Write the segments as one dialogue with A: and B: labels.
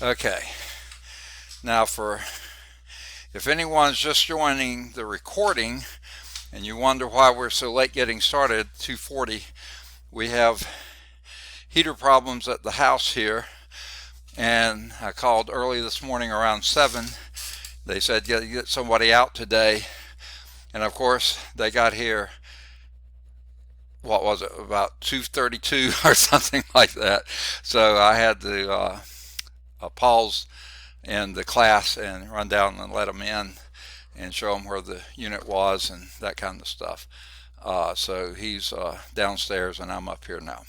A: Okay, now if anyone's just joining the recording and you wonder why we're so late getting started, 2:40, we have heater problems at the house here, and I called early this morning around 7. They said get somebody out today, and of course they got here, what was it, about 2:32 or something like that. So I had to pause in the class and run down and let them in and show them where the unit was and that kind of stuff. So he's downstairs and I'm up here now.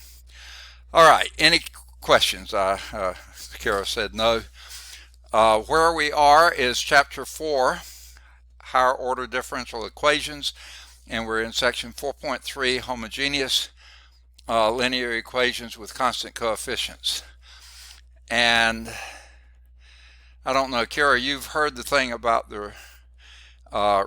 A: All right, any questions? Kara said no. Where we are is chapter 4, higher order differential equations, and we're in section 4.3, homogeneous linear equations with constant coefficients. And I don't know, Kara, you've heard the thing about the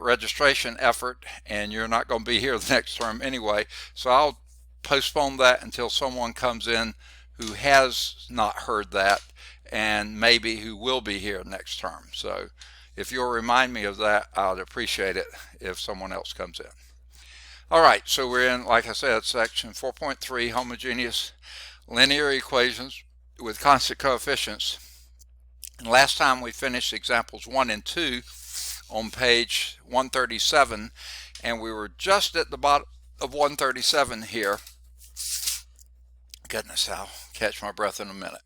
A: registration effort, and you're not going to be here the next term anyway, so I'll postpone that until someone comes in who has not heard that and maybe who will be here next term. So if you'll remind me of that, I'd appreciate it if someone else comes in. All right, so we're in, like I said, section 4.3, homogeneous linear equations with constant coefficients. And last time we finished examples 1 and 2 on page 137, and we were just at the bottom of 137 here. Goodness, I'll catch my breath in a minute.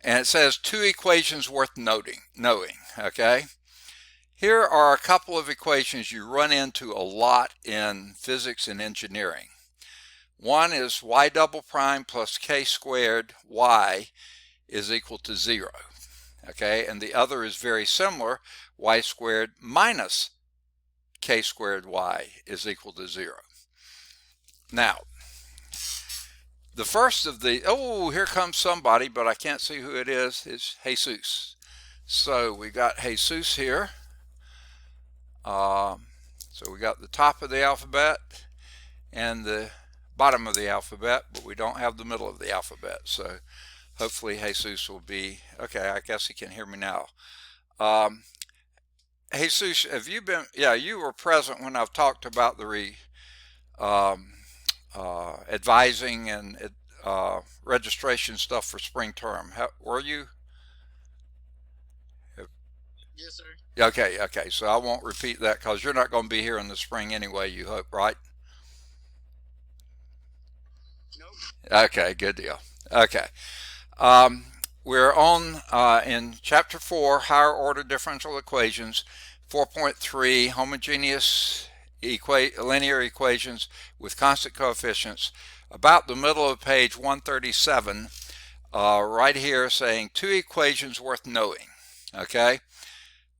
A: And it says 2 equations worth knowing, okay? Here are a couple of equations you run into a lot in physics and engineering. One is y double prime plus k squared y is equal to 0. Okay, and the other is very similar, y squared minus k squared y is equal to 0. Now, the first of the, oh, here comes somebody, but I can't see who it is. It's Jesus. So we got Jesus here. So we got the top of the alphabet and the bottom of the alphabet, but we don't have the middle of the alphabet. So hopefully Jesus will be, okay, I guess he can hear me now. Jesus, have you been, yeah, you were present when I've talked about the advising and registration stuff for spring term. Were you?
B: Yes, sir.
A: Okay, so I won't repeat that because you're not going to be here in the spring anyway, you hope, right?
B: Nope.
A: Okay, good deal. Okay. Um, we're on in chapter 4, higher order differential equations, 4.3, homogeneous linear equations with constant coefficients, about the middle of page 137, right here saying 2 equations worth knowing. Okay,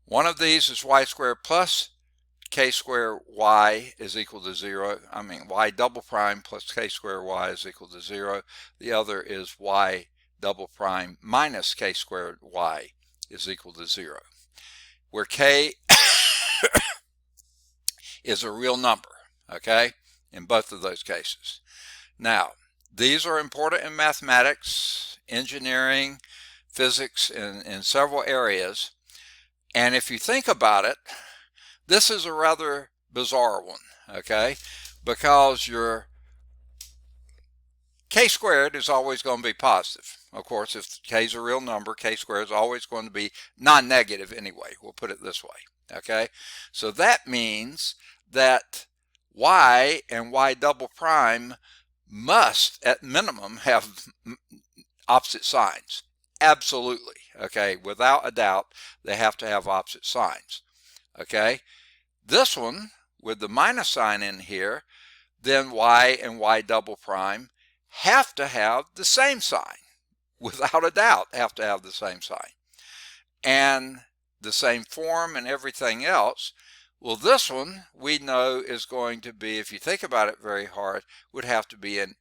A: one of these is y squared plus k squared y is equal to 0. I mean, y double prime plus k squared y is equal to 0. The other is y double prime minus k squared y is equal to 0, where k is a real number, okay, in both of those cases. Now, these are important in mathematics, engineering, physics, in several areas. And if you think about it, this is a rather bizarre one, okay, because your k squared is always going to be positive. Of course, if k is a real number, k squared is always going to be non-negative anyway. We'll put it this way, okay? So that means that y and y double prime must, at minimum, have opposite signs. Absolutely, okay? Without a doubt, they have to have opposite signs, okay? This one, with the minus sign in here, then y and y double prime have to have the same sign. Without a doubt, have to have the same sign. And the same form and everything else. Well, this one we know is going to be, if you think about it very hard, would have to be an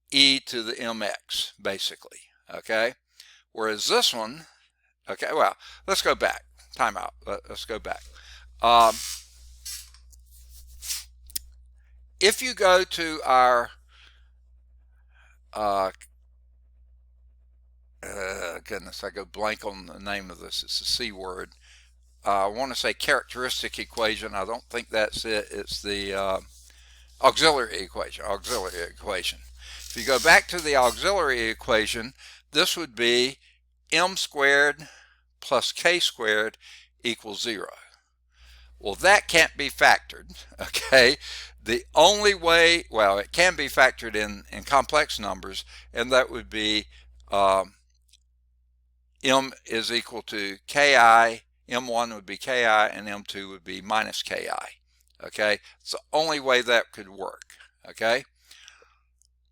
A: e to the mx, basically, okay? Whereas this one, okay, well, let's go back. Time out. Let's go back. If you go to our goodness, I go blank on the name of this. It's a C word. I want to say characteristic equation. I don't think that's it. It's the auxiliary equation. Auxiliary equation. If you go back to the auxiliary equation, this would be m squared plus k squared equals 0. Well, that can't be factored, okay? The only way, well, it can be factored in complex numbers, and that would be m is equal to ki, m1 would be ki, and m2 would be minus ki, okay? It's the only way that could work, okay?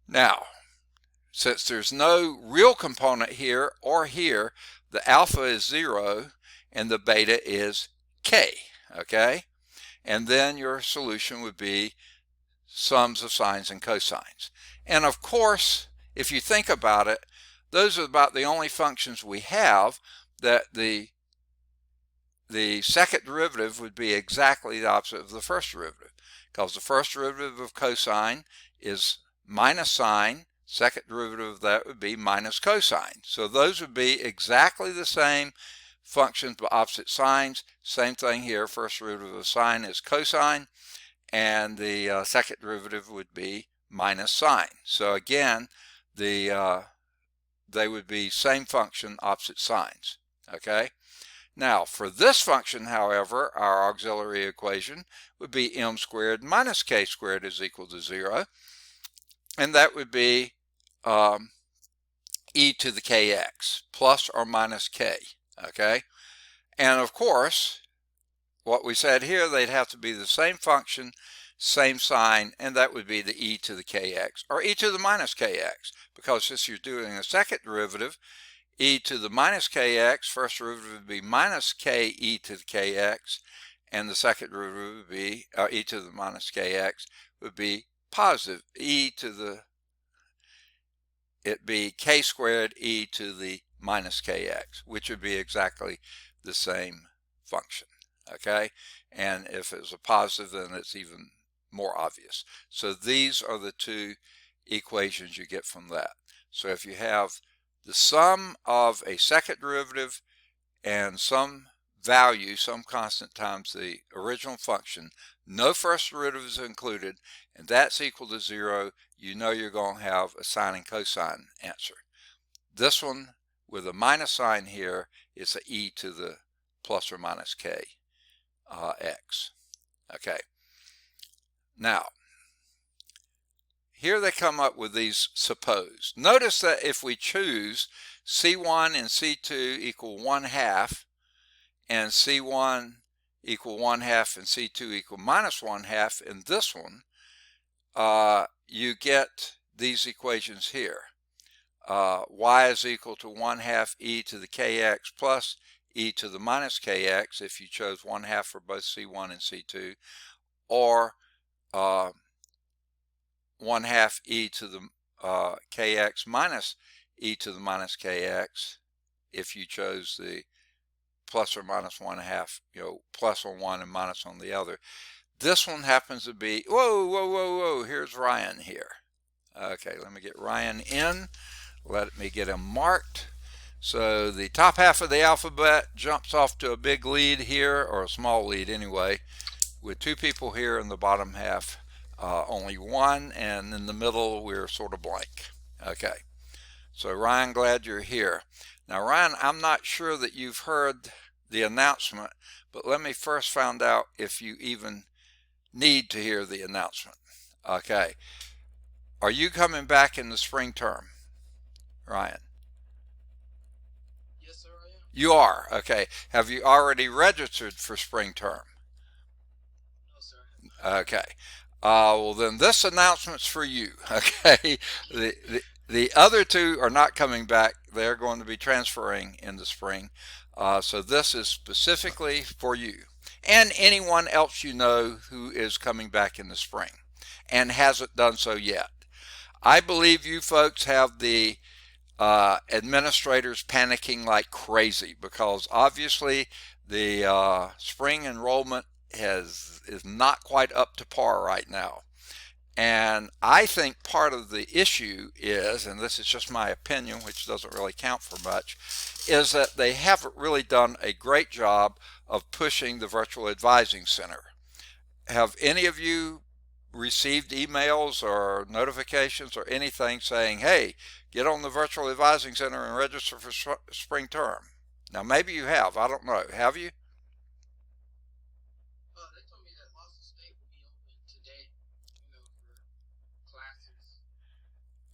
A: Now, since there's no real component here or here, the alpha is 0 and the beta is k, okay? And then your solution would be sums of sines and cosines. And of course, if you think about it, those are about the only functions we have that the second derivative would be exactly the opposite of the first derivative, because the first derivative of cosine is minus sine. Second derivative of that would be minus cosine. So those would be exactly the same functions but opposite signs. Same thing here. First derivative of sine is cosine, and the second derivative would be minus sine. So again, they would be same function, opposite signs. Okay. Now for this function, however, our auxiliary equation would be m squared minus k squared is equal to 0, and that would be e to the kx plus or minus k. Okay. And of course, what we said here, they'd have to be the same function, same sign, and that would be the e to the kx or e to the minus kx, because since you're doing a second derivative, e to the minus kx, first derivative would be minus k e to the kx, and the second derivative would be e to the minus kx would be positive e to the, it'd be k squared e to the minus kx, which would be exactly the same function. Okay, and if it's a positive, then it's even more obvious. So these are the two equations you get from that. So if you have the sum of a second derivative and some value, some constant times the original function, no first derivatives included, and that's equal to 0, you know you're going to have a sine and cosine answer. This one with a minus sign here is a e to the plus or minus k x. Okay. Now, here they come up with these supposed. Notice that if we choose C1 and C2 equal 1/2, and C1 equal 1/2 and C2 equal minus 1/2 in this one, you get these equations here. Y is equal to 1/2 e to the kx plus e to the minus kx if you chose 1/2 for both C1 and C2, or 1/2 e to the kx minus e to the minus kx if you chose the plus or minus 1/2, plus on one and minus on the other. This one happens to be, whoa, here's Ryan here. Okay, let me get Ryan in. Let me get him marked. So the top half of the alphabet jumps off to a big lead here, or a small lead anyway, with two people here in the bottom half, only one, and in the middle we're sort of blank. Okay, so Ryan, glad you're here. Now Ryan, I'm not sure that you've heard the announcement, but let me first find out if you even need to hear the announcement. Okay, are you coming back in the spring term, Ryan?
B: Yes, sir, I am.
A: You are. Okay, have you already registered for spring term?
B: No, sir.
A: Okay. Well, then this announcement's for you. Okay. The other two are not coming back. They're going to be transferring in the spring. So this is specifically for you and anyone else you know who is coming back in the spring and hasn't done so yet. I believe you folks have the administrators panicking like crazy, because obviously the spring enrollment is not quite up to par right now, And I think part of the issue is, and this is just my opinion, which doesn't really count for much, is that they haven't really done a great job of pushing the virtual advising center. Have any of you received emails or notifications or anything saying, hey, get on the virtual advising center and register for spring term? Now, maybe you have. I don't know. Have you?
B: They told me that Boston State will be open today, for classes.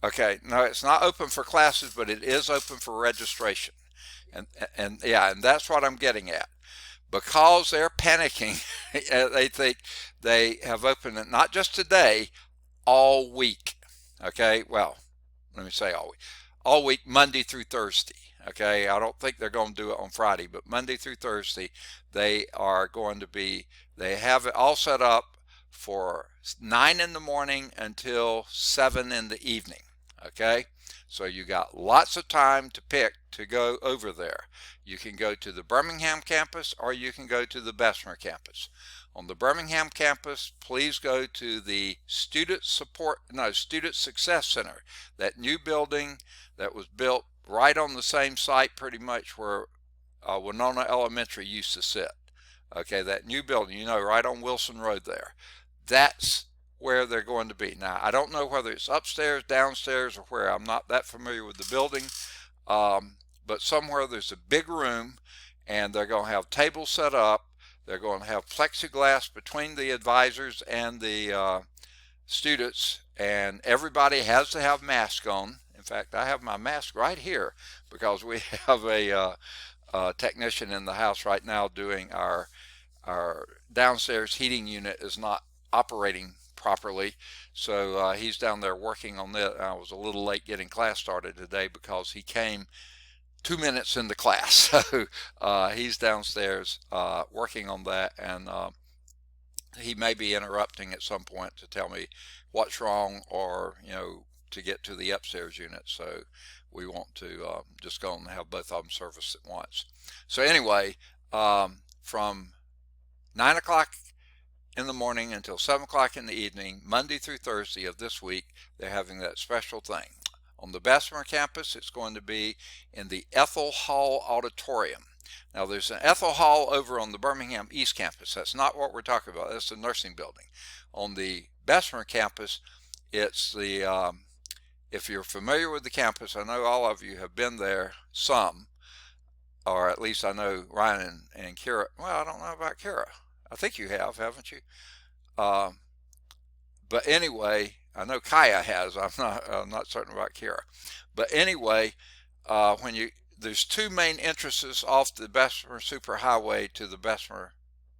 A: Okay, no, it's not open for classes, but it is open for registration. And yeah, and that's what I'm getting at. Because they're panicking, they think they have opened it not just today, all week. Okay, well, let me say all week, Monday through Thursday. Okay, I don't think they're going to do it on Friday, but Monday through Thursday, they are going to be, they have it all set up for 9 in the morning until 7 in the evening. Okay, so you got lots of time to pick to go over there. You can go to the Birmingham campus or you can go to the Bessemer campus. On the Birmingham campus, please go to the Student Success Center, that new building that was built right on the same site pretty much where Winona Elementary used to sit. Okay, that new building, right on Wilson Road there. That's where they're going to be. Now, I don't know whether it's upstairs, downstairs, or where. I'm not that familiar with the building, but somewhere there's a big room, and they're going to have tables set up. They're going to have plexiglass between the advisors and the students, and everybody has to have masks on. In fact, I have my mask right here because we have a technician in the house right now doing our downstairs heating unit is not operating properly, so he's down there working on that. I was a little late getting class started today because he came 2 minutes into class, so he's downstairs working on that, and he may be interrupting at some point to tell me what's wrong, or to get to the upstairs unit. So we want to just go and have both of them serviced at once. So anyway, from 9 o'clock in the morning until 7 o'clock in the evening, Monday through Thursday of this week, they're having that special thing. On the Bessemer campus, it's going to be in the Ethel Hall Auditorium. Now, there's an Ethel Hall over on the Birmingham East campus. That's not what we're talking about. That's the nursing building. On the Bessemer campus, it's the, if you're familiar with the campus, I know all of you have been there some, or at least I know Ryan and Kira. Well, I don't know about Kira. I think you have, haven't you? But anyway, I know Kaya has. I'm not certain about Kira. But anyway, there's two main entrances off the Bessemer Superhighway to the Bessemer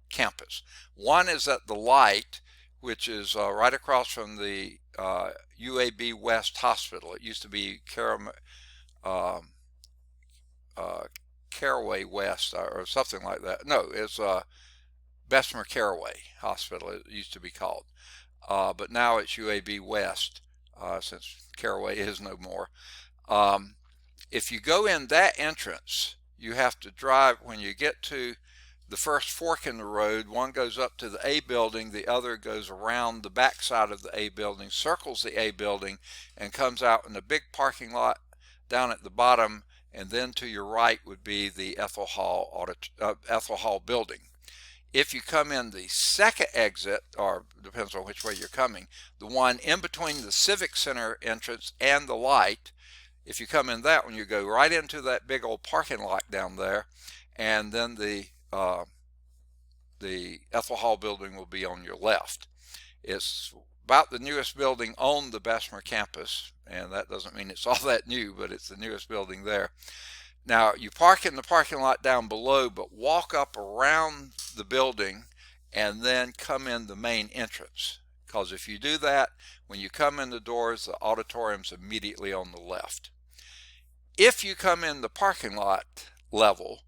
A: campus. One is at the light, which is right across from the UAB West Hospital. It used to be Caraway West or something like that. No, it's Bessemer Caraway Hospital, it used to be called. But now it's UAB West, since Caraway is no more. If you go in that entrance, you have to drive. When you get to the first fork in the road, one goes up to the A building, the other goes around the back side of the A building, circles the A building, and comes out in a big parking lot down at the bottom, and then to your right would be the Ethel Hall building. If you come in the second exit, or depends on which way you're coming, the one in between the Civic Center entrance and the light, if you come in that one, you go right into that big old parking lot down there, and then the Ethel Hall building will be on your left. It's about the newest building on the Bessemer campus, and that doesn't mean it's all that new, but it's the newest building there. Now, you park in the parking lot down below, but walk up around the building and then come in the main entrance. Because if you do that, when you come in the doors, the auditorium's immediately on the left. If you come in the parking lot level,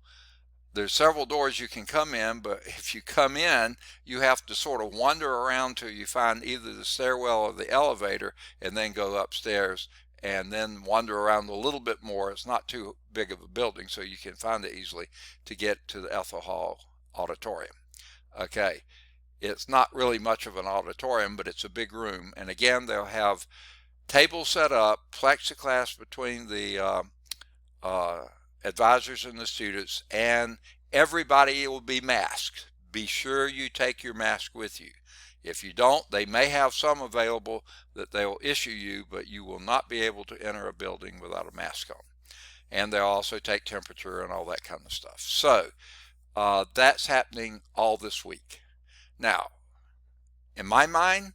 A: there's several doors you can come in, but if you come in, you have to sort of wander around till you find either the stairwell or the elevator, and then go upstairs and then wander around a little bit more. It's not too big of a building, so you can find it easily to get to the Ethel Hall Auditorium. Okay, It's not really much of an auditorium, but it's a big room. And again, they'll have tables set up, plexiglass between the uh, advisors and the students, and everybody will be masked. Be sure you take your mask with you. If you don't, they may have some available that they will issue you, but you will not be able to enter a building without a mask on. And they'll also take temperature and all that kind of stuff. So that's happening all this week. Now, in my mind,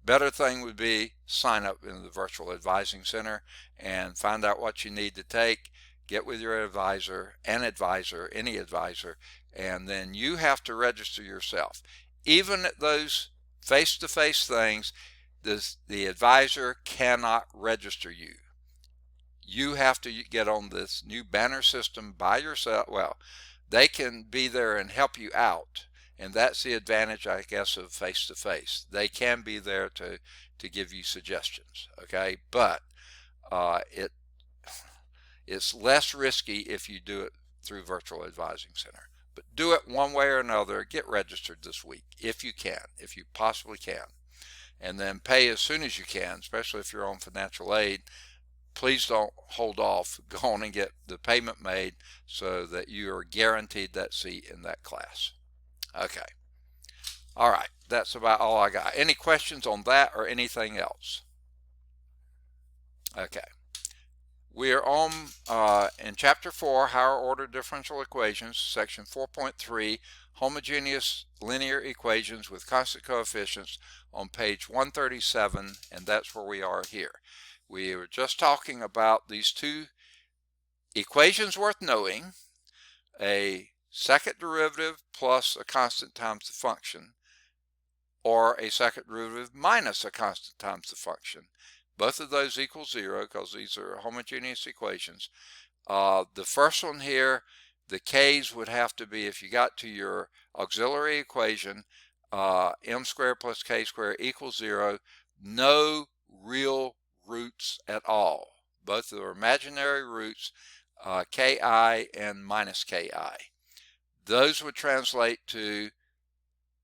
A: better thing would be sign up in the virtual advising center and find out what you need to take. Get with your advisor, any advisor, and then you have to register yourself. Even at those face-to-face things, the advisor cannot register you. You have to get on this new banner system by yourself. Well, they can be there and help you out, and that's the advantage, I guess, of face-to-face. They can be there to give you suggestions, okay? But it's less risky if you do it through Virtual Advising Center. But do it one way or another. Get registered this week if you can, if you possibly can. And then pay as soon as you can, especially if you're on financial aid. Please don't hold off. Go on and get the payment made so that you are guaranteed that seat in that class. Okay. All right. That's about all I got. Any questions on that or anything else? Okay. We are on in Chapter 4, Higher Order Differential Equations, Section 4.3, Homogeneous Linear Equations with Constant Coefficients on page 137, and that's where we are here. We were just talking about these two equations worth knowing, a second derivative plus a constant times the function, or a second derivative minus a constant times the function. Both of those equal 0 because these are homogeneous equations. The first one here, the k's would have to be, if you got to your auxiliary equation, m squared plus k squared equals 0, no real roots at all. Both are imaginary roots, ki and minus ki. Those would translate to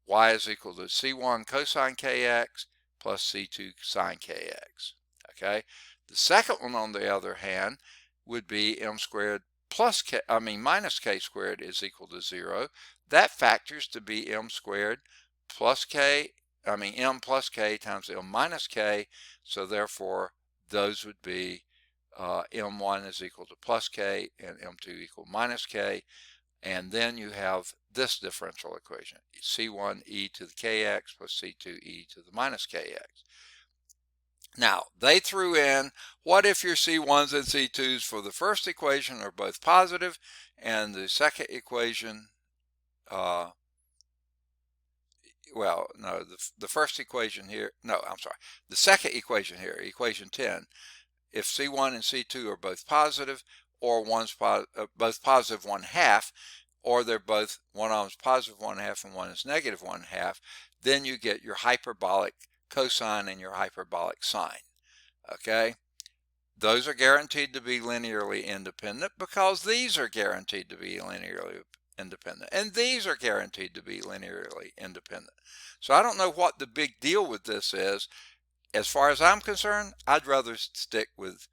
A: y is equal to c1 cosine kx plus c2 sine kx. Okay. The second one, on the other hand, would be m squared plus minus k squared is equal to 0. That factors to be m squared plus m plus k times m minus k. So therefore, those would be m1 is equal to plus k and m2 equal minus k. And then you have this differential equation, c1 e to the kx plus c2 e to the minus kx. Now, they threw in, what if your c1s and c2s for the first equation are both positive, and the second equation, the first equation here, the second equation here, equation 10, if c1 and c2 are both positive, or both positive 1/2, or they're both, one of them is positive 1/2 and one is negative 1/2, then you get your hyperbolic cosine and your hyperbolic sine. Okay, those are guaranteed to be linearly independent because these are guaranteed to be linearly independent, and these are guaranteed to be linearly independent. So I don't know what the big deal with this is. As far as I'm concerned, I'd rather stick with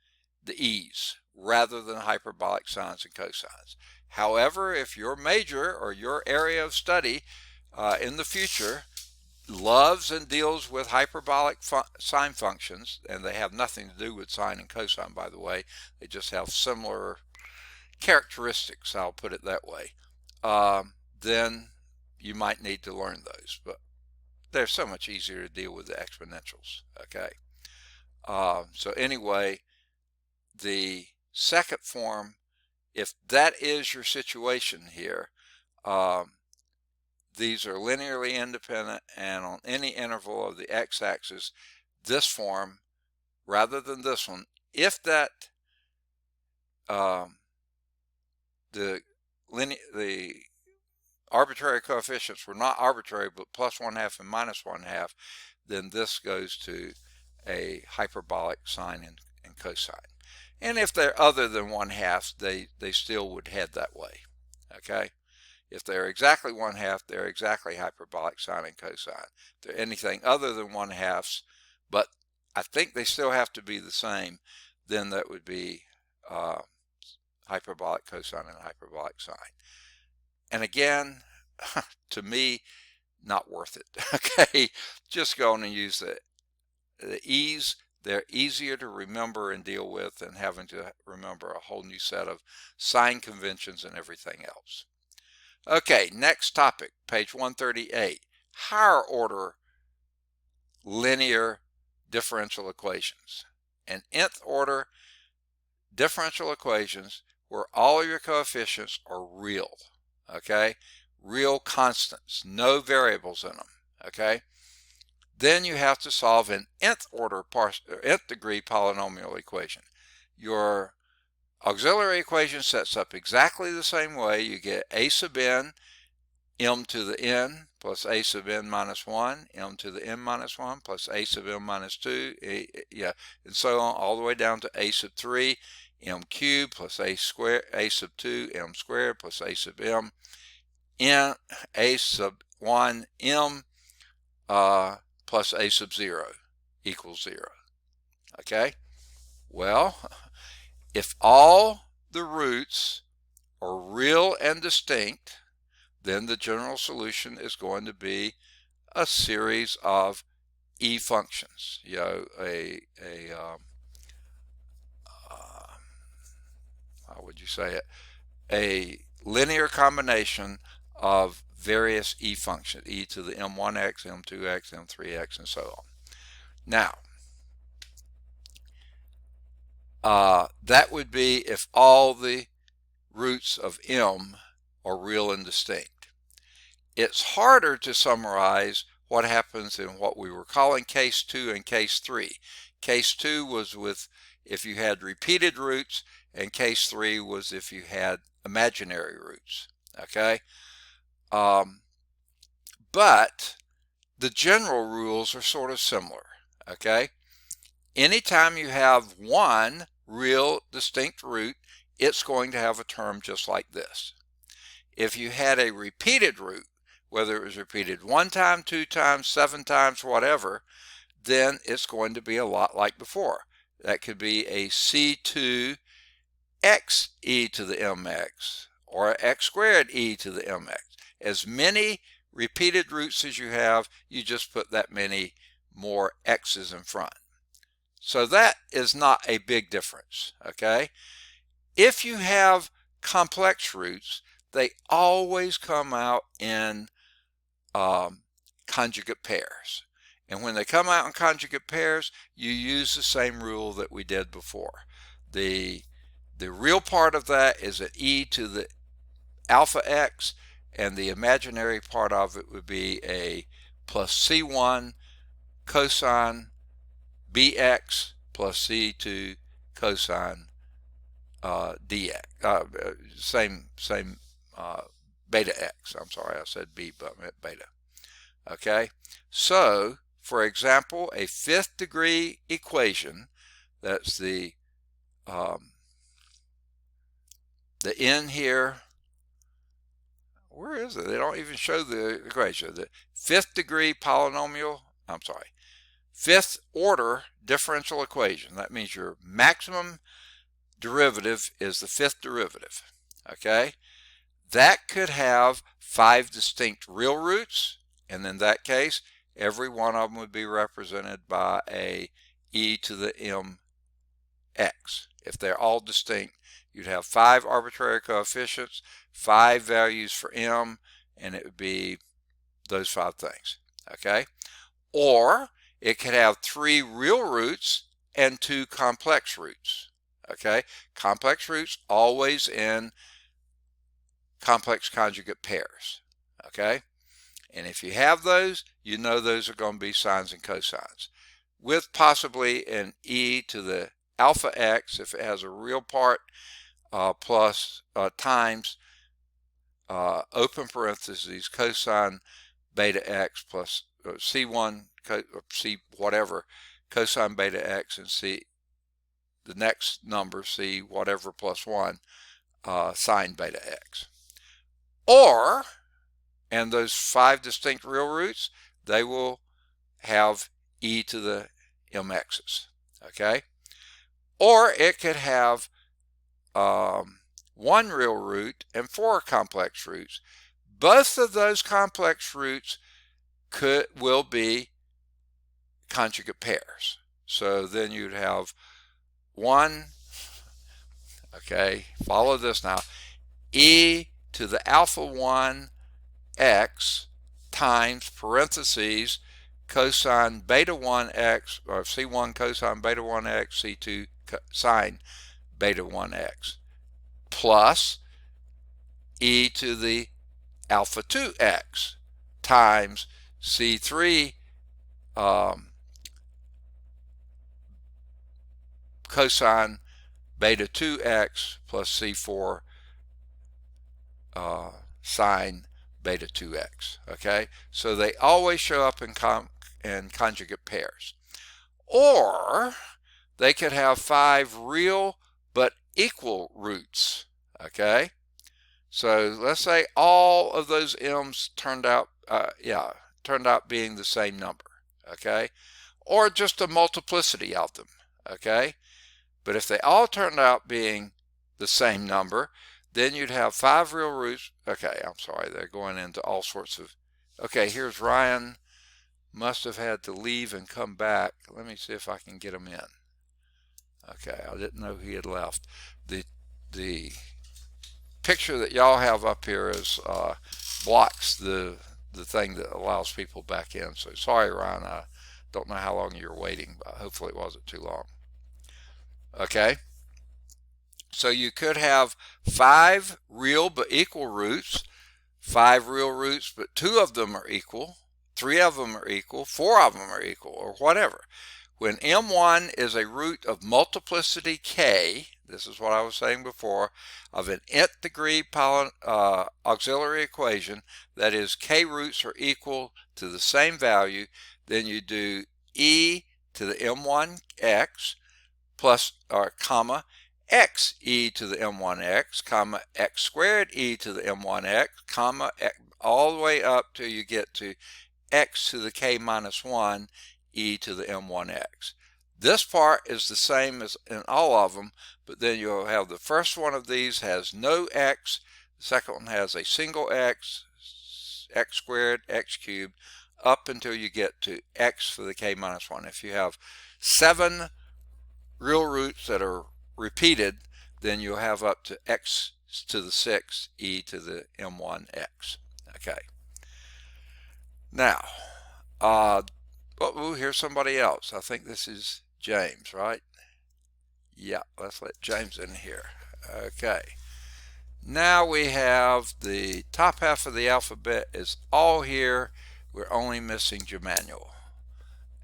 A: the e's rather than hyperbolic sines and cosines. However, if your major or your area of study in the future loves and deals with hyperbolic sine functions, and they have nothing to do with sine and cosine, by the way, they just have similar characteristics, I'll put it that way, then you might need to learn those, but they're so much easier to deal with the exponentials. Okay, so anyway, the second form, if that is your situation here, these are linearly independent, and on any interval of the x-axis, this form rather than this one, if that the arbitrary coefficients were not arbitrary but plus 1/2 and minus 1/2, then this goes to a hyperbolic sine and cosine. And if they're other than 1/2, they still would head that way. Okay, If they're exactly 1/2, they're exactly hyperbolic sine and cosine. If they're anything other than 1/2, but I think they still have to be the same, then that would be hyperbolic cosine and hyperbolic sine. And again, to me, not worth it. Okay, just go on and use the ease. They're easier to remember and deal with than having to remember a whole new set of sign conventions and everything else. Okay, next topic, page 138, higher order linear differential equations. And nth order differential equations where all your coefficients are real, okay? Real constants, no variables in them, okay? Then you have to solve an nth order, nth degree polynomial equation. Your auxiliary equation sets up exactly the same way. You get a sub n, m to the n plus a sub n minus 1, m to the n minus 1 plus a sub m minus 2, and so on, all the way down to a sub 3, m cubed plus a sub 2, m squared plus a sub m, n a sub 1, m plus a sub 0 equals 0. Okay? Well, if all the roots are real and distinct, then the general solution is going to be a series of e functions. You know, how would you say it? A linear combination of various e functions, e to the m1x, m2x, m3x, and so on. Now, that would be if all the roots of m are real and distinct. It's harder to summarize what happens in what we were calling case 2 and case 3. Case 2 was with if you had repeated roots, and case 3 was if you had imaginary roots. Okay? But the general rules are sort of similar. Okay? Anytime you have one real distinct root, it's going to have a term just like this. If you had a repeated root, whether it was repeated 1 time, 2 times, 7 times, whatever, then it's going to be a lot like before. That could be a c2 x e to the mx or x squared e to the mx. As many repeated roots as you have, you just put that many more x's in front. So that is not a big difference, okay? If you have complex roots, they always come out in conjugate pairs. And when they come out in conjugate pairs, you use the same rule that we did before. The real part of that is an e to the alpha x, and the imaginary part of it would be a plus c1 cosine bx plus c2 cosine dx. Same beta x. I'm sorry, I said b, but I meant beta. Okay, so for example, a 5th degree equation, that's the n here. Where is it? They don't even show the equation. The 5th degree polynomial, I'm sorry, 5th order differential equation. That means your maximum derivative is the 5th derivative. Okay, that could have 5 distinct real roots, and in that case, every one of them would be represented by a e to the mx. If they're all distinct, you'd have 5 arbitrary coefficients, 5 values for m, and it would be those 5 things. Okay? Or it could have 3 real roots and 2 complex roots. Okay? Complex roots always in complex conjugate pairs. Okay? And if you have those, you know those are going to be sines and cosines, with possibly an e to the alpha x if it has a real part, plus times open parentheses cosine beta x plus c1 or c whatever cosine beta x, and c the next number c whatever plus 1 sine beta x. Or, and those 5 distinct real roots, they will have e to the mx's, okay? Or it could have 1 real root and 4 complex roots. Both of those complex roots will be conjugate pairs. So then you'd have 1, okay, follow this now, e to the alpha 1 x times parentheses cosine beta 1 x, or c1 cosine beta 1 x, c2 sine beta 1 x, plus e to the alpha 2x times c3 cosine beta 2x plus c4 sine beta 2x. Okay, so they always show up in conjugate pairs. Or they could have 5 real but equal roots. Okay, so let's say all of those m's turned out being the same number. Okay, or just a multiplicity of them. Okay, but if they all turned out being the same number, then you'd have 5 real roots. Okay, I'm sorry, they're going into all sorts of, okay, here's Ryan, must have had to leave and come back. Let me see if I can get him in. Okay, I didn't know he had left. The picture that y'all have up here is blocks the thing that allows people back in. So sorry, Ryan, I don't know how long you're waiting, but hopefully it wasn't too long. Okay, so you could have 5 real but equal roots, 5 real roots but 2 of them are equal, 3 of them are equal, 4 of them are equal, or whatever. When m1 is a root of multiplicity k, this is what I was saying before, of an nth degree auxiliary equation, that is k roots are equal to the same value, then you do e to the m1x plus, or comma, x e to the m1x, comma, x squared e to the m1x, comma, all the way up till you get to x to the k minus 1 e to the m1x. This part is the same as in all of them, but then you'll have the first one of these has no x, the second one has a single x, x squared, x cubed, up until you get to x for the k minus 1. If you have 7 real roots that are repeated, then you'll have up to x to the 6 e to the m1x. Okay. Now, here's somebody else. I think this is James, right? Yeah, let's let James in here. Okay. Now we have the top half of the alphabet is all here. We're only missing Jemanuel.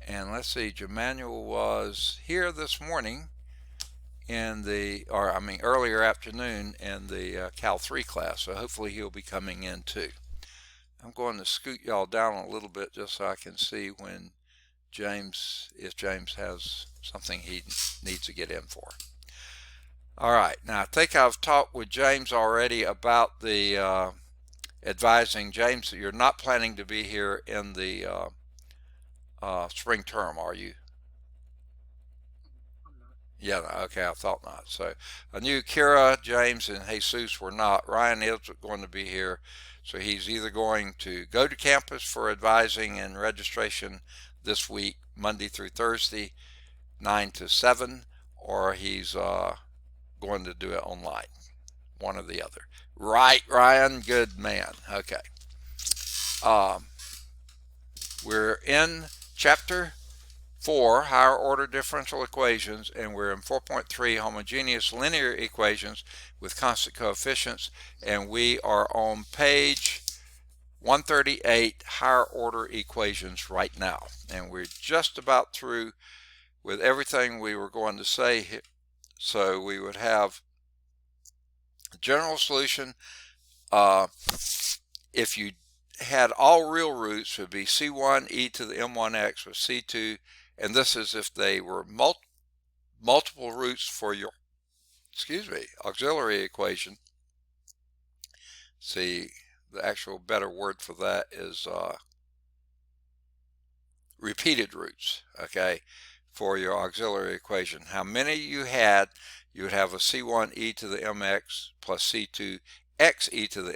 A: And let's see, Jemanuel was here this morning in the, earlier afternoon in the Cal 3 class, so hopefully he'll be coming in too. I'm going to scoot y'all down a little bit just so I can see when if James has something he needs to get in for. All right, now I think I've talked with James already about the advising. James, you're not planning to be here in the spring term, are you? Yeah, okay, I thought not. So I knew Kira, James, and Jesus were not. Ryan is going to be here. So he's either going to go to campus for advising and registration this week, Monday through Thursday, 9 to 7, or he's going to do it online, one or the other. Right, Ryan? Good man. Okay. We're in chapter 4, higher order differential equations, and we're in 4.3, homogeneous linear equations with constant coefficients, and we are on page 138, higher order equations right now, and we're just about through with everything we were going to say. So we would have the general solution, if you had all real roots, would be c1 e to the m1x with c2, and this is if they were multiple roots for your, auxiliary equation. See, the actual better word for that is repeated roots, okay, for your auxiliary equation. How many you had, you would have a C1 e to the mx plus C2 x e to the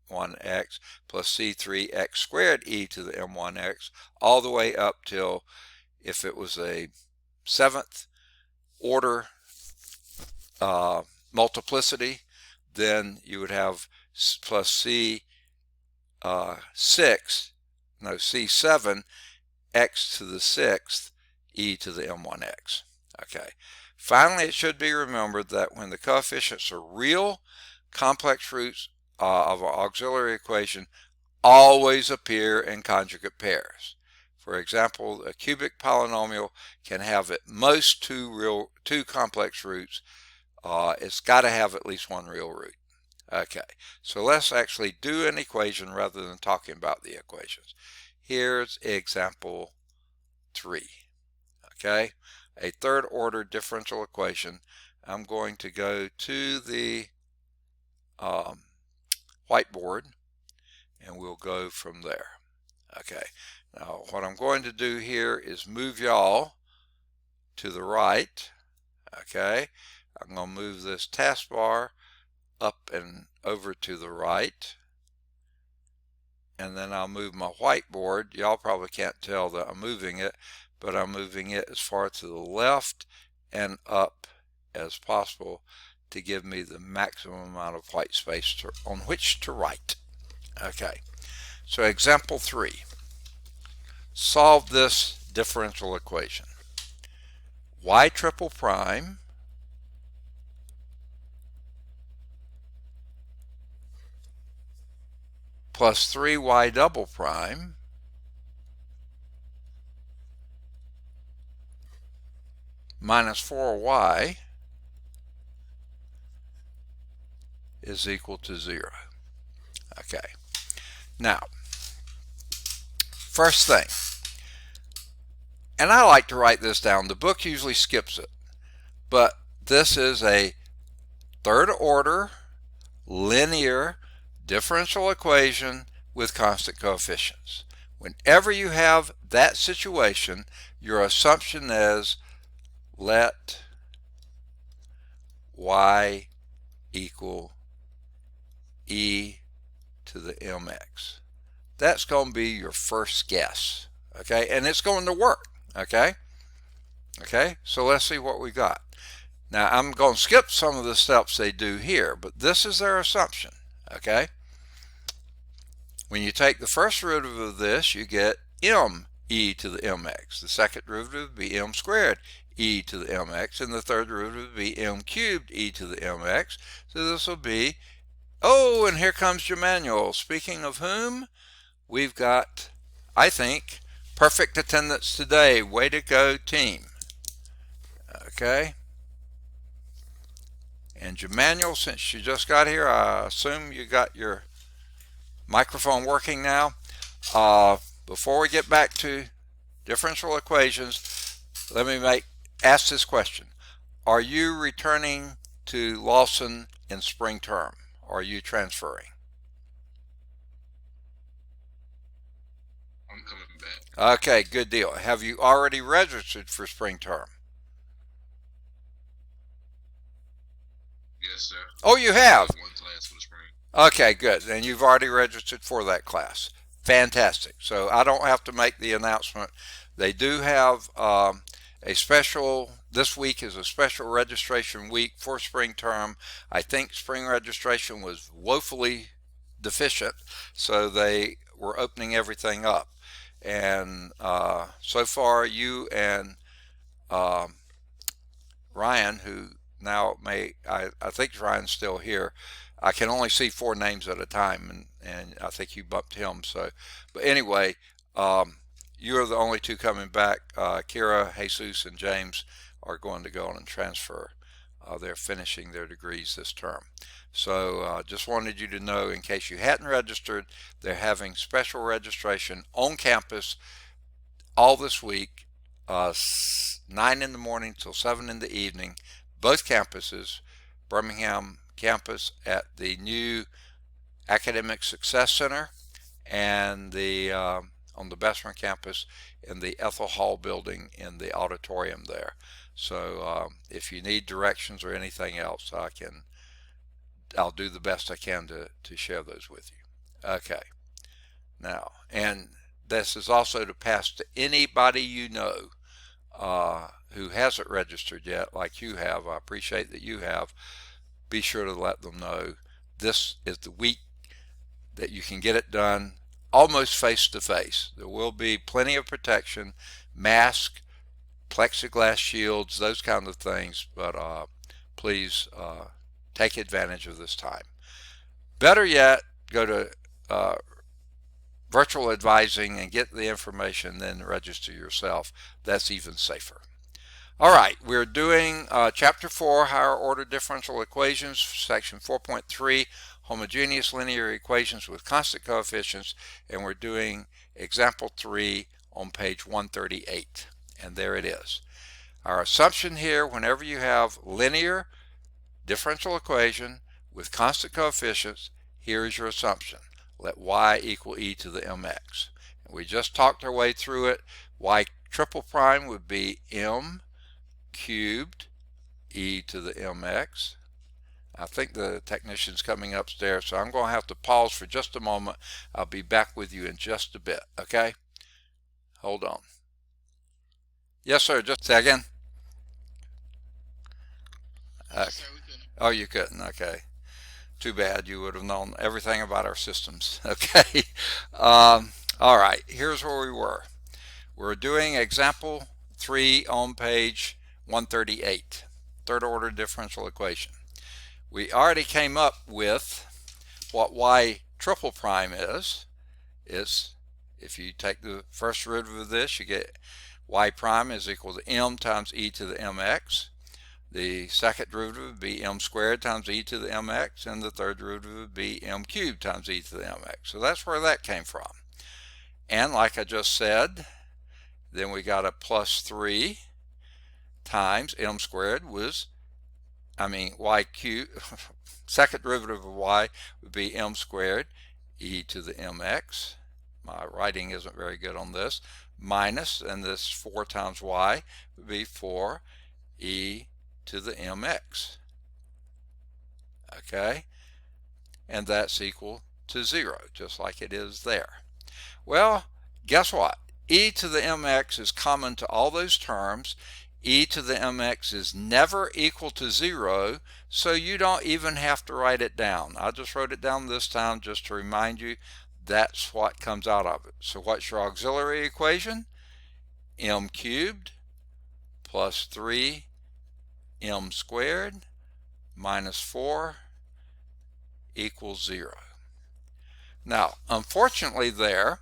A: m1x plus C3 x squared e to the m1x, all the way up till, if it was a seventh order multiplicity, then you would have plus C7 x to the sixth e to the m1x. Okay. Finally, it should be remembered that when the coefficients are real, complex roots of an auxiliary equation always appear in conjugate pairs. For example, a cubic polynomial can have at most two complex roots. It's got to have at least one real root. Okay, so let's actually do an equation rather than talking about the equations. Here's example 3. Okay, a third order differential equation. I'm going to go to the whiteboard and we'll go from there. Okay, now what I'm going to do here is move y'all to the right. Okay, I'm going to move this taskbar up and over to the right, and then I'll move my whiteboard. Y'all probably can't tell that I'm moving it, but I'm moving it as far to the left and up as possible to give me the maximum amount of white space on which to write. Okay, so example 3. Solve this differential equation. Y triple prime plus 3y double prime minus 4y is equal to 0. Okay, now first thing, and I like to write this down, the book usually skips it, but this is a third order linear differential equation with constant coefficients. Whenever you have that situation, your assumption is let y equal e to the mx. That's going to be your first guess, okay, and it's going to work. Okay, so let's see what we got. Now I'm going to skip some of the steps they do here, but this is their assumption. Okay, when you take the first derivative of this, you get m e to the mx. The second derivative would be m squared e to the mx, and the third derivative would be m cubed e to the mx. So this will be, oh, and here comes your manual. Speaking of whom, we've got, I think, perfect attendance today. Way to go, team. Okay. And Jemanuel, since you just got here, I assume you got your microphone working now. Before we get back to differential equations, let me ask this question. Are you returning to Lawson in spring term? Or are you transferring?
B: I'm coming back.
A: Okay, good deal. Have you already registered for spring term?
B: Yes, sir.
A: Oh, you have?
B: One class for the spring.
A: Okay, good. And you've already registered for that class. Fantastic. So I don't have to make the announcement. They do have a special, this week is a special registration week for spring term. I think spring registration was woefully deficient, so they were opening everything up. And so far you and Ryan, who now I think Ryan's still here. I can only see 4 names at a time, and I think you bumped him. So, but anyway, you are the only 2 coming back. Kira, Jesus, and James are going to go on and transfer. They're finishing their degrees this term. So just wanted you to know, in case you hadn't registered, they're having special registration on campus all this week, 9 in the morning till 7 in the evening, both campuses, Birmingham campus at the new Academic Success Center and the on the Bessemer campus in the Ethel Hall building in the auditorium there. So if you need directions or anything else, I'll do the best I can to share those with you. Okay. Now, and this is also to pass to anybody you know who hasn't registered yet, like you have. I appreciate that you have. Be sure to let them know this is the week that you can get it done almost face to face. There will be plenty of protection, mask, plexiglass shields, those kinds of things, but please take advantage of this time. Better yet, go to virtual advising and get the information, then register yourself. That's even safer. All right, we're doing Chapter 4, Higher Order Differential Equations, Section 4.3, Homogeneous Linear Equations with Constant Coefficients, and we're doing Example 3 on page 138, and there it is. Our assumption here, whenever you have linear differential equation with constant coefficients, here is your assumption. Let y equal e to the mx. And we just talked our way through it. Y triple prime would be m cubed e to the mx. I think the technician's coming upstairs, so I'm going to have to pause for just a moment. I'll be back with you in just a bit, okay? Hold on. Yes, sir, just say again.
B: Sir, we couldn't.
A: Oh, you couldn't, okay. Too bad, you would have known everything about our systems, okay? All right, here's where we were. We're doing example 3 on page 138, third order differential equation. We already came up with what y triple prime is if you take the first derivative of this, you get y prime is equal to m times e to the mx. The second derivative would be m squared times e to the mx, and the third derivative would be m cubed times e to the mx. So that's where that came from. And like I just said, then we got a plus 3 times m squared was, y cubed, second derivative of y would be m squared e to the mx. My writing isn't very good on this. Minus, and this 4 times y would be 4 e to the mx. Okay? And that's equal to 0, just like it is there. Well, guess what? E to the mx is common to all those terms. E to the mx is never equal to 0, so you don't even have to write it down. I just wrote it down this time just to remind you that's what comes out of it. So what's your auxiliary equation? M cubed plus 3 m squared minus 4 equals 0. Now, unfortunately, there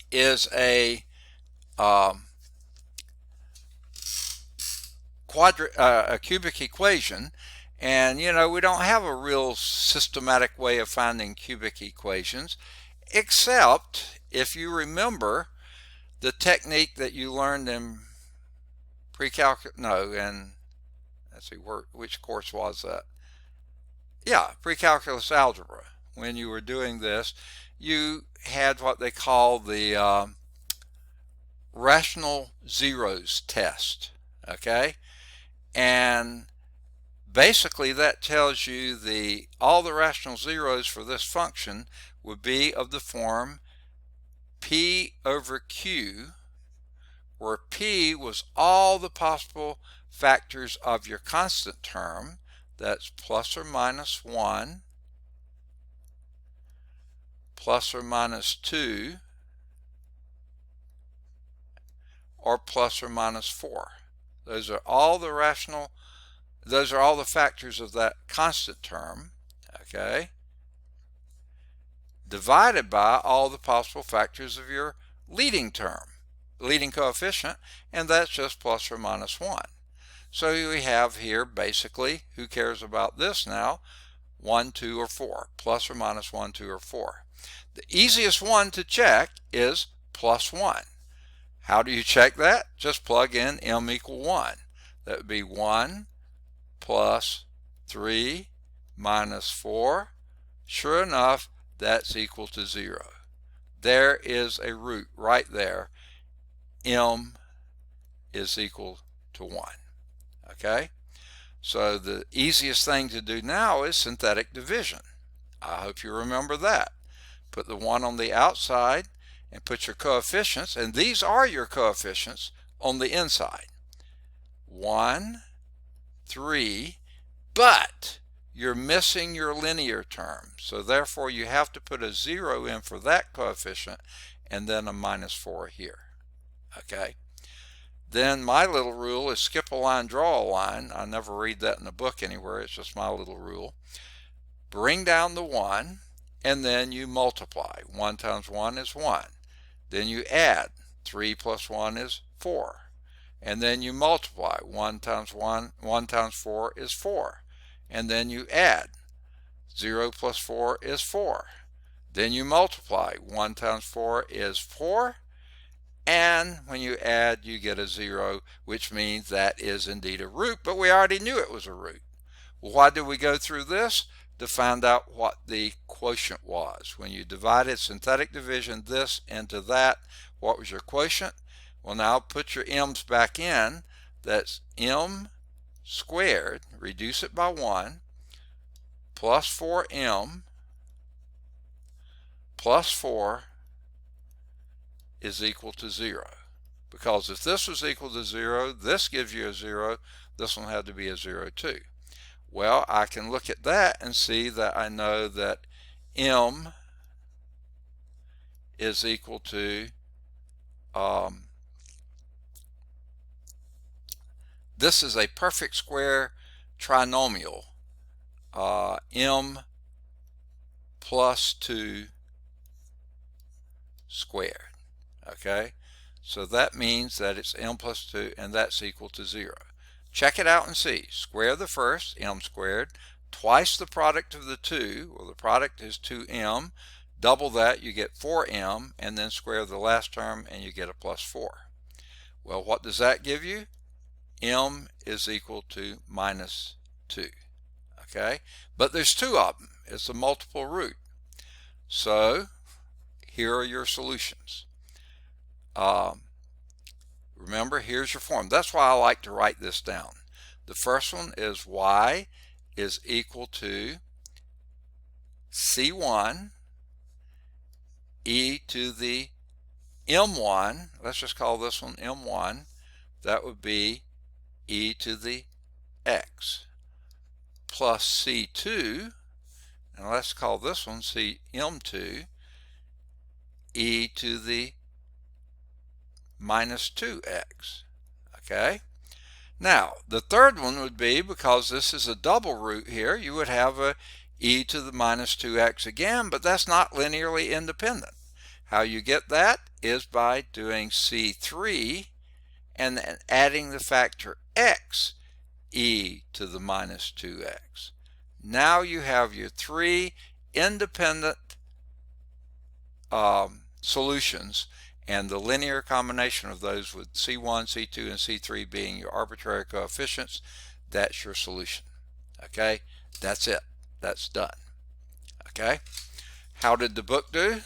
A: is a cubic equation, and we don't have a real systematic way of finding cubic equations, except if you remember the technique that you learned in let's see, which course was that? Yeah, pre-calculus algebra. When you were doing this, you had what they call the rational zeros test, okay? And basically that tells you all the rational zeros for this function would be of the form p over q, where p was all the possible factors of your constant term. That's plus or minus 1, plus or minus 2, or plus or minus 4. Those are all the factors of that constant term, okay, divided by all the possible factors of your leading coefficient, and that's just plus or minus 1. So we have here basically, who cares about this now, 1, 2, or 4, plus or minus 1, 2, or 4. The easiest one to check is plus 1. How do you check that? Just plug in m equal 1. That would be 1 plus 3 minus 4 Sure enough, that's equal to 0. There is a root right there. M is equal to 1. Okay? So the easiest thing to do now is synthetic division. I hope you remember that. Put the 1 on the outside and put your coefficients, and these are your coefficients, on the inside. 1, 3, but you're missing your linear term. So therefore you have to put a 0 in for that coefficient and then a -4 here. Okay? Then my little rule is skip a line, draw a line. I never read that in a book anywhere. It's just my little rule. Bring down the 1, and then you multiply. 1 times 1 is 1. Then you add. 3 plus 1 is 4. And then you multiply. 1 times 4 is 4. And then you add. 0 plus 4 is 4. Then you multiply. 1 times 4 is 4. And when you add, you get a 0, which means that is indeed a root, but we already knew it was a root. Well, why did we go through this? To find out what the quotient was. When you divided synthetic division this into that, what was your quotient? Well, now put your m's back in. That's m squared, reduce it by 1, plus 4m plus 4 is equal to 0. Because if this was equal to 0, this gives you a 0, this one had to be a 0 too. Well, I can look at that and see that I know that m is equal to, this is a perfect square trinomial, m plus 2 squared. Okay, so that means that it's m plus 2, and that's equal to 0. Check it out and see. Square the first, m squared, twice the product of the 2, well, the product is 2m, double that, you get 4m, and then square the last term and you get a plus 4. Well, what does that give you? M is equal to -2. Okay, but there's 2 of them. It's a multiple root. So here are your solutions. Remember, here's your form. That's why I like to write this down. The first one is y is equal to c1 e to the m1. Let's just call this one m1. That would be e to the x, plus c2, and let's call this one cm2, e to the -2x. Okay, now the third one would be, because this is a double root here, you would have a e to the -2x again, but that's not linearly independent. How you get that is by doing c3 and then adding the factor x, e to the -2x. Now you have your 3 independent solutions, and the linear combination of those with C1, C2, and C3 being your arbitrary coefficients. That's your solution. Okay, that's it. That's done. Okay, how did the book do?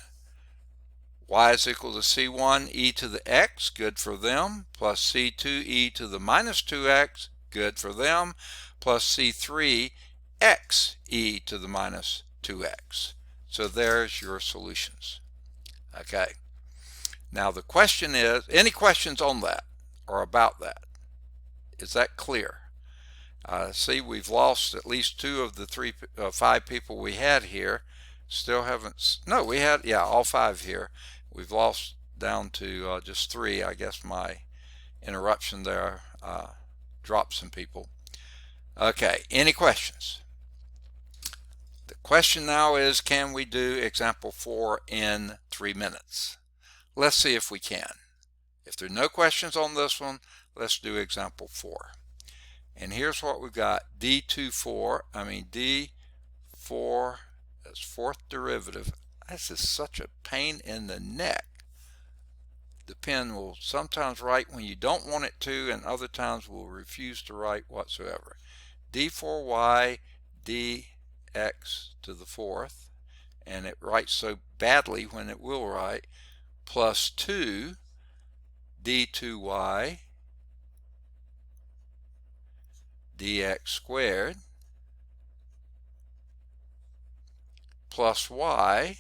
A: Y is equal to C1 e to the x, good for them, plus C2 e to the -2x, good for them, plus C3 x e to the -2x. So there's your solutions. Okay. Now the question is, any questions on that or about that? Is that clear? See, we've lost at least 2 of the 5 people we had here. Still haven't, no, we had, yeah, all 5 here. We've lost down to just 3. I guess my interruption there dropped some people. Okay, any questions? The question now is, can we do example 4 in 3 minutes? Let's see if we can. If there are no questions on this one, let's do example 4. And here's what we've got. D4, that's fourth derivative. This is such a pain in the neck. The pen will sometimes write when you don't want it to, and other times will refuse to write whatsoever. D4y dx to the 4th and it writes so badly when it will write, plus 2 d2y dx squared plus y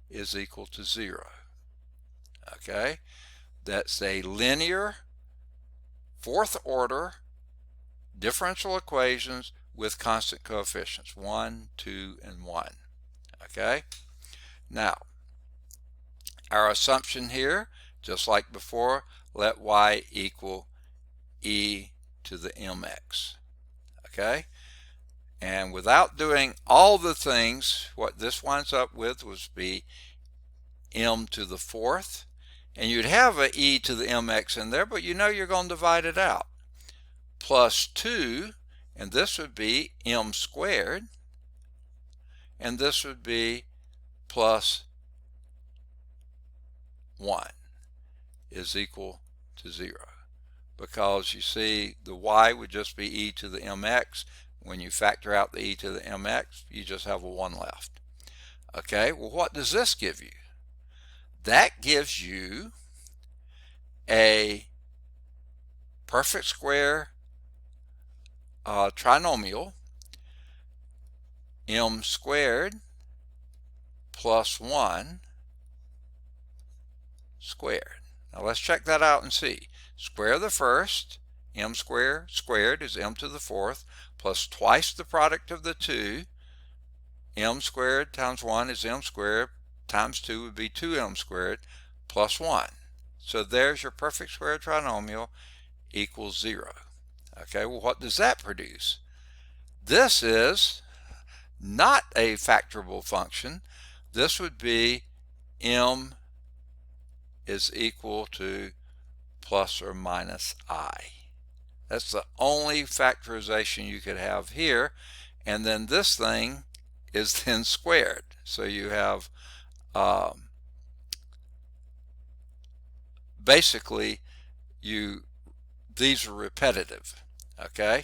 A: is equal to 0. Okay, that's a linear fourth order differential equations with constant coefficients 1, 2, and 1. Okay, now our assumption here, just like before, let y equal e to the mx. Okay, and without doing all the things, what this winds up with would be m to the fourth, and you'd have a e to the mx in there, but you know you're going to divide it out, plus 2, and this would be m squared, and this would be plus 1 is equal to 0, because you see the y would just be e to the mx. When you factor out the e to the mx, you just have a 1 left. Okay, well, what does this give you? That gives you a perfect square trinomial, m squared plus 1 squared. Now let's check that out and see. Square the first, m squared is m to the fourth, plus twice the product of the two, m squared times 1 is m squared, times 2 would be 2m squared, plus 1. So there's your perfect square trinomial equals 0. Okay, well, what does that produce? This is not a factorable function. This would be m is equal to plus or minus I. That's the only factorization you could have here. And then this thing is then squared. So you have basically these are repetitive. Okay,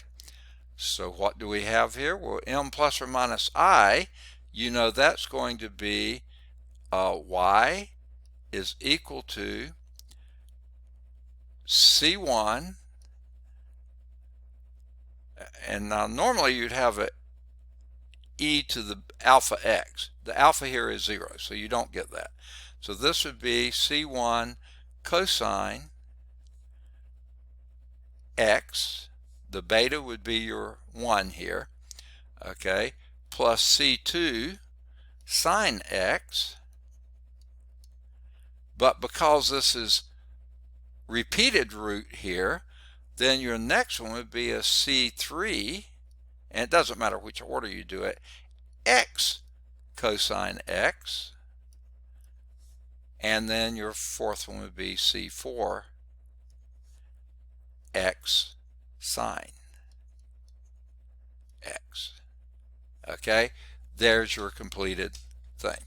A: so what do we have here? Well, m plus or minus I, you know that's going to be y is equal to c1, and now normally you'd have a e to the alpha x. The alpha here is 0, so you don't get that. So this would be c1 cosine x, the beta would be your 1 here, okay, plus c2 sine x, but because this is repeated root here, then your next one would be a c3, and it doesn't matter which order you do it, x cosine x, and then your fourth one would be c4 x sine x. Okay, there's your completed thing.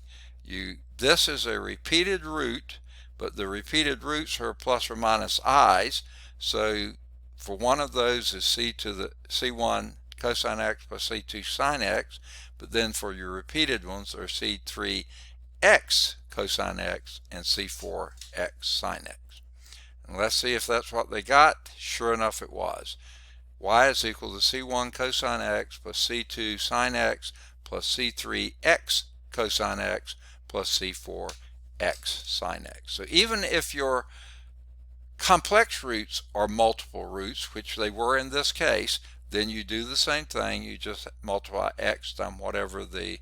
A: This is a repeated root, but the repeated roots are plus or minus i's, so for one of those is c to the c1 cosine x plus c2 sine x, but then for your repeated ones are c3 x cosine x and c4 x sine x. And let's see if that's what they got. Sure enough, it was. Y is equal to c1 cosine x plus c2 sine x plus c3 x cosine x plus c4 x sine x. So even if your complex roots are multiple roots, which they were in this case, then you do the same thing. You just multiply x times whatever the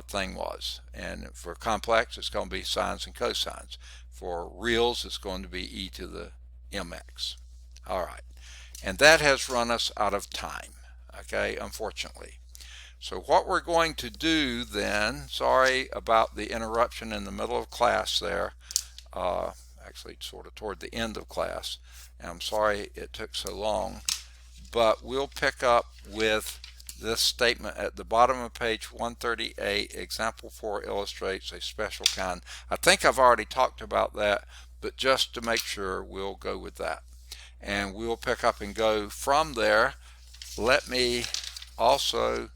A: thing was. And for complex, it's going to be sines and cosines. For reals, it's going to be e to the mx. All right. And that has run us out of time, okay, unfortunately. So what we're going to do then, sorry about the interruption in the middle of class there, actually sort of toward the end of class, and I'm sorry it took so long, but we'll pick up with this statement at the bottom of page 138. Example 4 illustrates a special kind. I think I've already talked about that, but just to make sure, we'll go with that. And we'll pick up and go from there. Let me also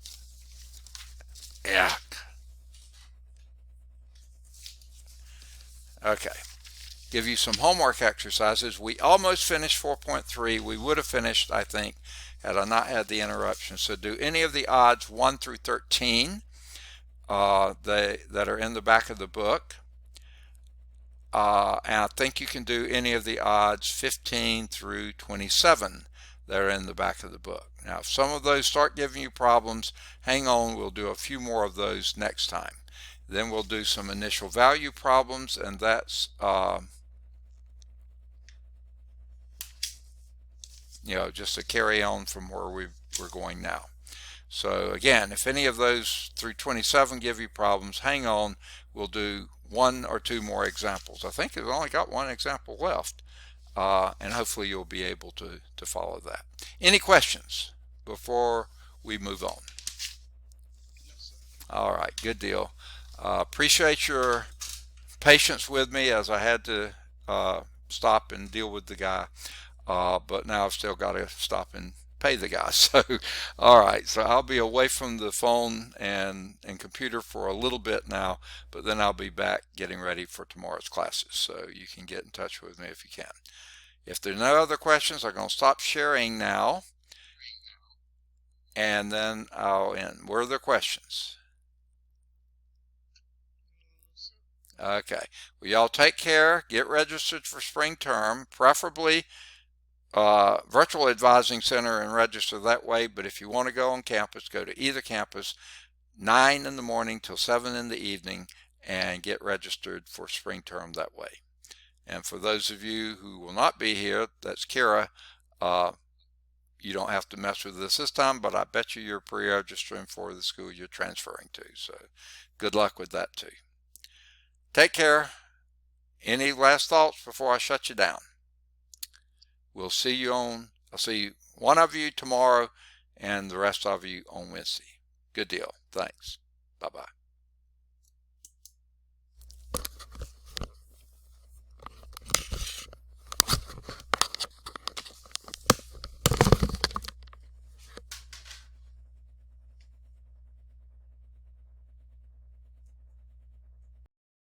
A: Yeah. Okay. Give you some homework exercises. We almost finished 4.3. We would have finished, I think, had I not had the interruption. So do any of the odds 1 through 13 that are in the back of the book. And I think you can do any of the odds 15 through 27 that are in the back of the book. Now, if some of those start giving you problems, hang on, we'll do a few more of those next time. Then we'll do some initial value problems, and that's, just a carry on from where we're going now. So again, if any of those through 27 give you problems, hang on. We'll do one or two more examples. I think we've only got one example left, and hopefully you'll be able to follow that. Any questions before we move on?
B: Yes, sir.
A: All right, good deal. Appreciate your patience with me as I had to stop and deal with the guy. But now I've still got to stop and pay the guy. So, all right. So I'll be away from the phone and computer for a little bit now, but then I'll be back getting ready for tomorrow's classes. So you can get in touch with me if you can. If there are no other questions, I'm going to stop sharing now, and then I'll end. Were there questions? Okay. Well, y'all take care. Get registered for spring term, preferably virtual advising center, and register that way. But if you want to go on campus, go to either campus 9 in the morning till 7 in the evening and get registered for spring term that way. And for those of you who will not be here, that's Kara. You don't have to mess with this time, but I bet you're pre-registering for the school you're transferring to. So good luck with that too. Take care. Any last thoughts before I shut you down? I'll see one of you tomorrow and the rest of you on Wednesday. Good deal. Thanks. Bye-bye.